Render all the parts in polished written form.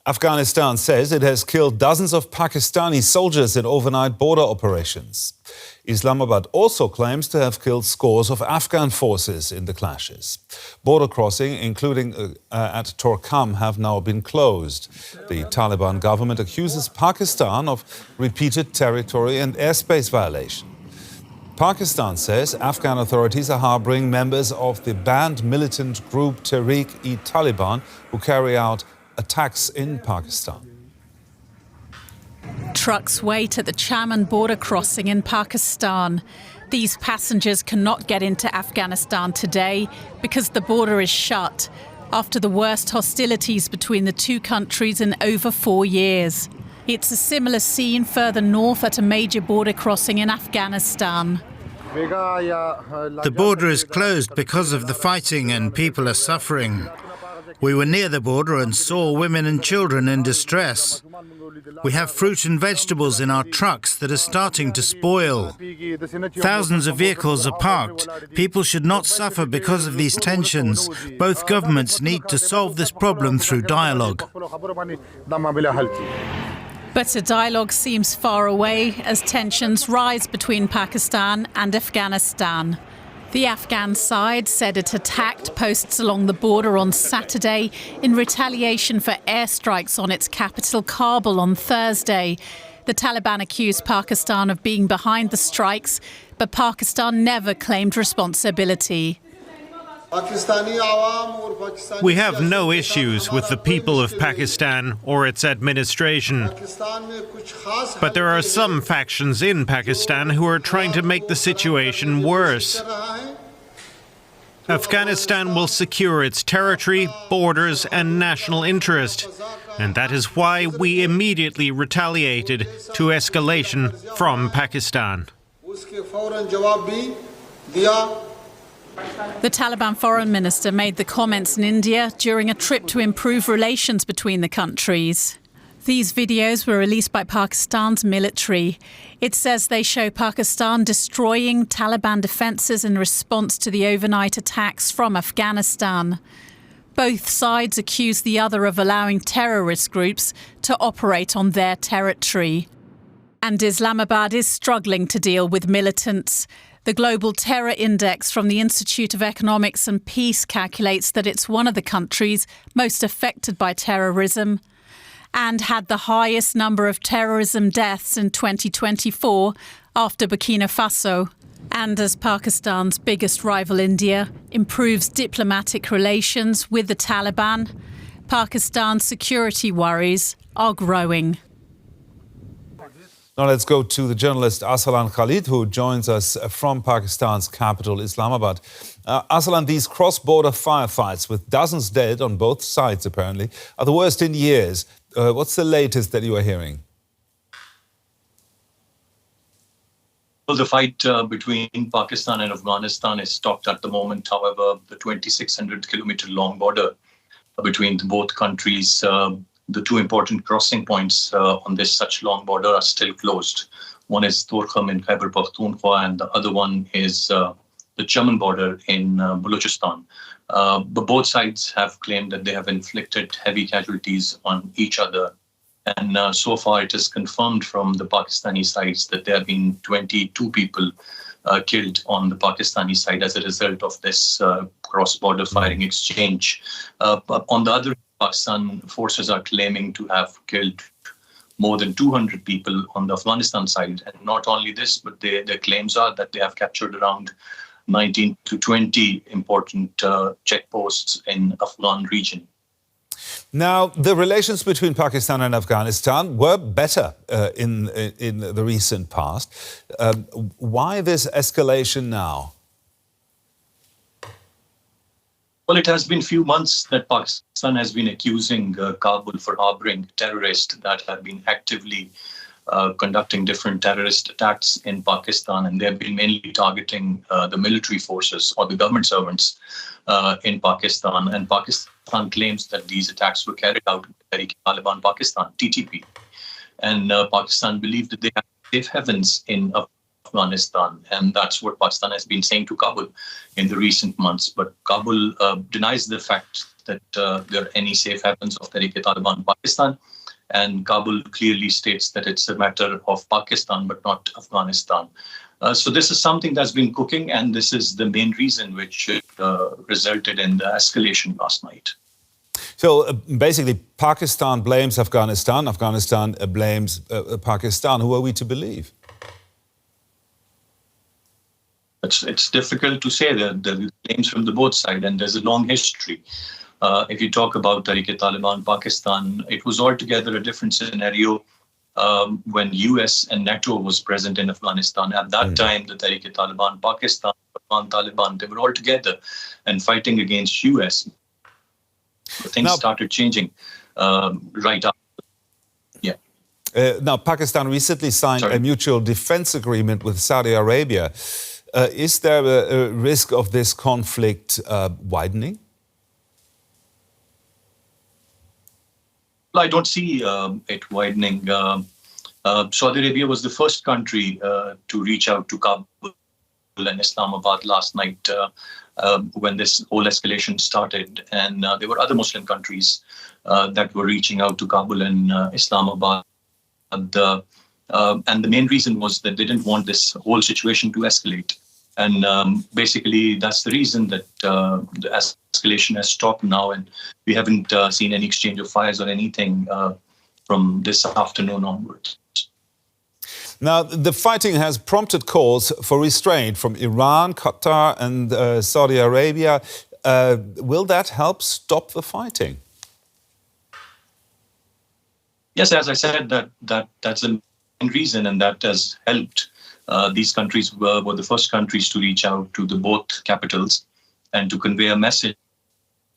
Afghanistan says it has killed dozens of Pakistani soldiers in overnight border operations. Islamabad also claims to have killed scores of Afghan forces in the clashes. Border crossing, including at Torkham, have now been closed. The Taliban government accuses Pakistan of repeated territory and airspace violation. Pakistan says Afghan authorities are harboring members of the banned militant group Tehreek-e-Taliban who carry out attacks in Pakistan. Trucks wait at the Chaman border crossing in Pakistan. These passengers cannot get into Afghanistan today because the border is shut after the worst hostilities between the two countries in over 4 years. It's a similar scene further north at a major border crossing in Afghanistan. The border is closed because of the fighting and people are suffering. We were near the border and saw women and children in distress. We have fruit and vegetables in our trucks that are starting to spoil. Thousands of vehicles are parked. People should not suffer because of these tensions. Both governments need to solve this problem through dialogue. But a dialogue seems far away as tensions rise between Pakistan and Afghanistan. The Afghan side said it attacked posts along the border on Saturday in retaliation for airstrikes on its capital, Kabul, on Thursday. The Taliban accused Pakistan of being behind the strikes, but Pakistan never claimed responsibility. We have no issues with the people of Pakistan or its administration. But there are some factions in Pakistan who are trying to make the situation worse. Afghanistan will secure its territory, borders and national interest. And that is why we immediately retaliated to escalation from Pakistan. The Taliban foreign minister made the comments in India during a trip to improve relations between the countries. These videos were released by Pakistan's military. It says they show Pakistan destroying Taliban defences in response to the overnight attacks from Afghanistan. Both sides accuse the other of allowing terrorist groups to operate on their territory. And Islamabad is struggling to deal with militants. The Global Terror Index from the Institute of Economics and Peace calculates that it's one of the countries most affected by terrorism and had the highest number of terrorism deaths in 2024 after Burkina Faso. And as Pakistan's biggest rival, India, improves diplomatic relations with the Taliban, Pakistan's security worries are growing. Now let's go to the journalist Arsalan Khalid, who joins us from Pakistan's capital, Islamabad. Arsalan, these cross-border firefights with dozens dead on both sides, apparently, are the worst in years. What's the latest that you are hearing? Well, the fight between Pakistan and Afghanistan is stopped at the moment. However, the 2,600-kilometer-long border between both countries, the two important crossing points on this such long border are still closed. One is Torkham in Khyber Pakhtunkhwa, and the other one is the Chaman border in Balochistan. But both sides have claimed that they have inflicted heavy casualties on each other. And so far it is confirmed from the Pakistani sides that there have been 22 people killed on the Pakistani side as a result of this cross-border firing exchange. But on the other, Pakistan forces are claiming to have killed more than 200 people on the Afghanistan side. And not only this, but their claims are that they have captured around 19 to 20 important checkposts in Afghan region. Now, the relations between Pakistan and Afghanistan were better in the recent past. Why this escalation now? Well, it has been a few months that Pakistan has been accusing Kabul for harboring terrorists that have been actively conducting different terrorist attacks in Pakistan, and they have been mainly targeting the military forces or the government servants in Pakistan. And Pakistan claims that these attacks were carried out by Tehreek-e-Taliban Pakistan, TTP. And Pakistan believed that they have safe havens in Afghanistan. And that's what Pakistan has been saying to Kabul in the recent months. But Kabul denies the fact that there are any safe havens of Tehreek-e-Taliban Pakistan. And Kabul clearly states that it's a matter of Pakistan, but not Afghanistan. So this is something that's been cooking, and this is the main reason which resulted in the escalation last night. So basically, Pakistan blames Afghanistan, Afghanistan blames Pakistan. Who are we to believe? It's difficult to say. The claims from the both sides, and there's a long history. If you talk about Tehreek-e-Taliban Pakistan, it was altogether a different scenario when US and NATO was present in Afghanistan. At that time, the Tehreek-e-Taliban Pakistan, Taliban, they were all together and fighting against US. Things started changing right after. Yeah. Now, Pakistan recently signed a mutual defense agreement with Saudi Arabia. Is there a risk of this conflict widening? Well, I don't see it widening. Saudi Arabia was the first country to reach out to Kabul and Islamabad last night when this whole escalation started. And there were other Muslim countries that were reaching out to Kabul and Islamabad. And the main reason was that they didn't want this whole situation to escalate. And basically, that's the reason that the escalation has stopped now, and we haven't seen any exchange of fires or anything from this afternoon onwards. Now, the fighting has prompted calls for restraint from Iran, Qatar and Saudi Arabia. Will that help stop the fighting? Yes, as I said, that's the main reason, and that has helped. These countries were the first countries to reach out to the both capitals and to convey a message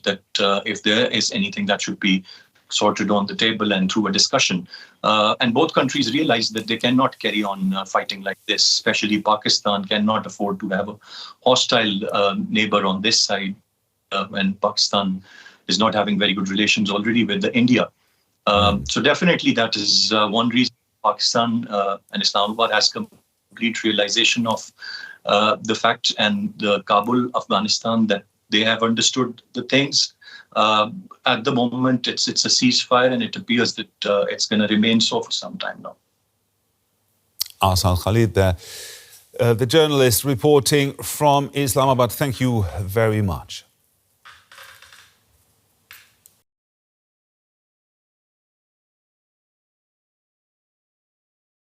that if there is anything that should be sorted on the table and through a discussion. And both countries realize that they cannot carry on fighting like this, especially Pakistan cannot afford to have a hostile neighbor on this side when Pakistan is not having very good relations already with India. So definitely that is one reason Pakistan and Islamabad has complete realization of the fact, and the Kabul, Afghanistan, that they have understood the things. At the moment, it's a ceasefire, and it appears that it's going to remain so for some time now. Arsalan Khalid there, the journalist reporting from Islamabad. Thank you very much.